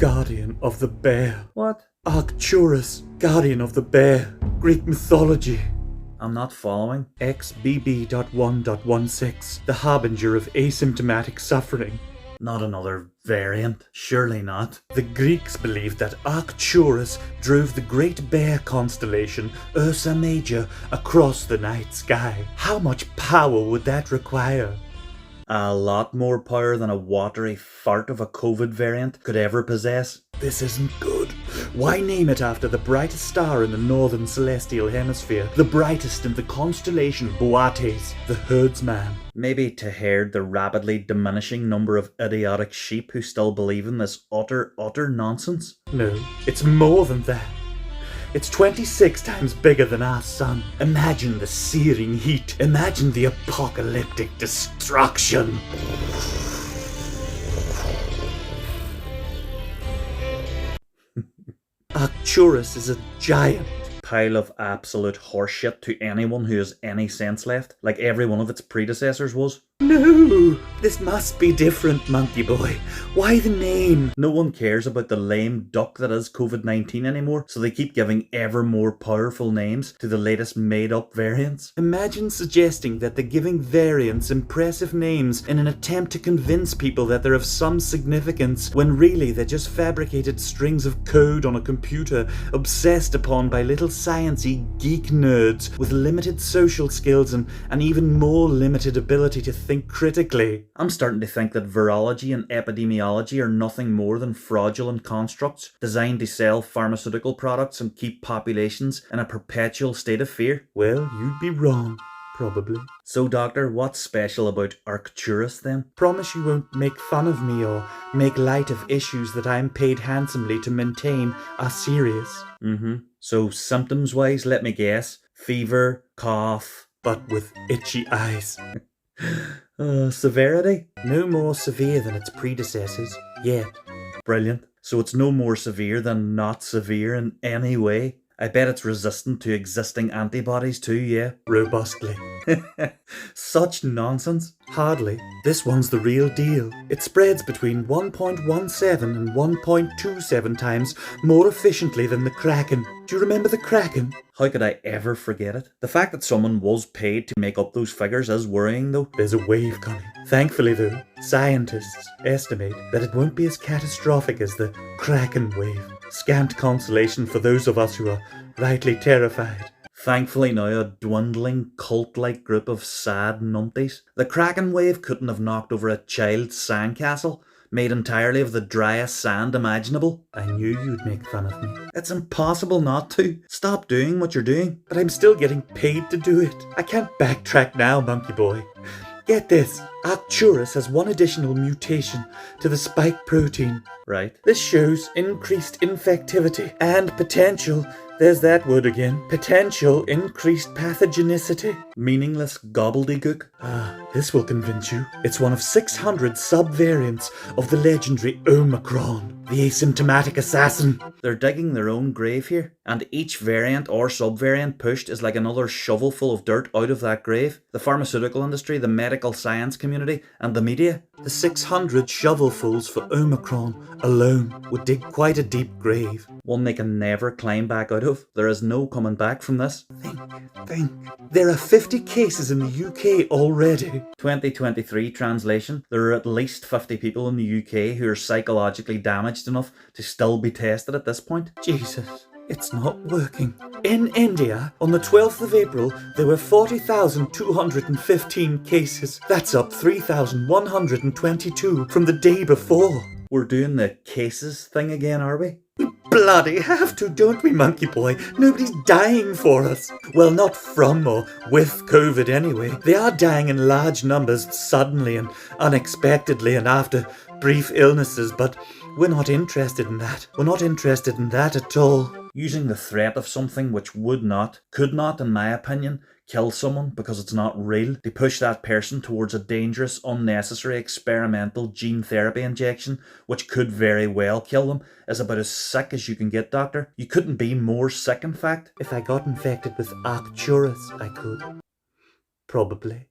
Guardian of the Bear. What? Arcturus, Guardian of the Bear. Greek mythology. I'm not following. XBB.1.16, the harbinger of asymptomatic suffering. Not another variant. Surely not. The Greeks believed that Arcturus drove the Great Bear constellation Ursa Major across the night sky. How much power would that require? A lot more power than a watery fart of a COVID variant could ever possess. This isn't good. Why name it after the brightest star in the northern celestial hemisphere? The brightest in the constellation Boates, the herdsman. Maybe to herd the rapidly diminishing number of idiotic sheep who still believe in this utter nonsense? No, it's more than that. It's 26 times bigger than our sun. Imagine the searing heat. Imagine the apocalyptic destruction. Arcturus is a giant. Pile of absolute horseshit to anyone who has any sense left, like every one of its predecessors was. No, this must be different, Monkey Boy. Why the name? No one cares about the lame duck that is COVID-19 anymore, so they keep giving ever more powerful names to the latest made-up variants. Imagine suggesting that they're giving variants impressive names in an attempt to convince people that they're of some significance, when really they're just fabricated strings of code on a computer, obsessed upon by little sciencey geek nerds with limited social skills and an even more limited ability to think critically. I'm starting to think that virology and epidemiology are nothing more than fraudulent constructs designed to sell pharmaceutical products and keep populations in a perpetual state of fear. Well, you'd be wrong. Probably. So, Doctor, what's special about Arcturus then? Promise you won't make fun of me or make light of issues that I'm paid handsomely to maintain are serious. So, symptoms-wise, let me guess. Fever, cough. But with itchy eyes. Severity? No more severe than its predecessors, yet. Brilliant. So it's no more severe than not severe in any way. I bet it's resistant to existing antibodies too, yeah? Robustly. Such nonsense. Hardly. This one's the real deal. It spreads between 1.17 and 1.27 times more efficiently than the Kraken. Do you remember the Kraken? How could I ever forget it? The fact that someone was paid to make up those figures is worrying though. There's a wave coming. Thankfully though, scientists estimate that it won't be as catastrophic as the Kraken wave. Scant consolation for those of us who are rightly terrified. Thankfully now a dwindling cult-like group of sad numpties. The Kraken wave couldn't have knocked over a child's sandcastle, made entirely of the driest sand imaginable. I knew you'd make fun of me. It's impossible not to. Stop doing what you're doing. But I'm still getting paid to do it. I can't backtrack now, Monkey Boy. Get this, Arcturus has one additional mutation to the spike protein. Right. This shows increased infectivity and potential, there's that word again, potential increased pathogenicity. Meaningless gobbledygook. This will convince you. It's one of 600 subvariants of the legendary Omicron, the asymptomatic assassin. They're digging their own grave here, and each variant or subvariant pushed is like another shovelful of dirt out of that grave. The pharmaceutical industry, the medical science community, and the media. The 600 shovelfuls for Omicron alone would dig quite a deep grave. One they can never climb back out of. There is no coming back from this. Think. There are 50 cases in the UK already. 2023 translation. There are at least 50 people in the UK who are psychologically damaged enough to still be tested at this point. Jesus. It's not working. In India, on the 12th of April, there were 40,215 cases. That's up 3,122 from the day before. We're doing the cases thing again, are we? We bloody have to, don't we, Monkey Boy? Nobody's dying for us. Well, not from or with COVID anyway. They are dying in large numbers suddenly and unexpectedly and after brief illnesses, but we're not interested in that. We're not interested in that at all. Using the threat of something which would not, could not, in my opinion, kill someone because it's not real, to push that person towards a dangerous, unnecessary experimental gene therapy injection, which could very well kill them, is about as sick as you can get, Doctor. You couldn't be more sick, in fact. If I got infected with Arcturus, I could. Probably.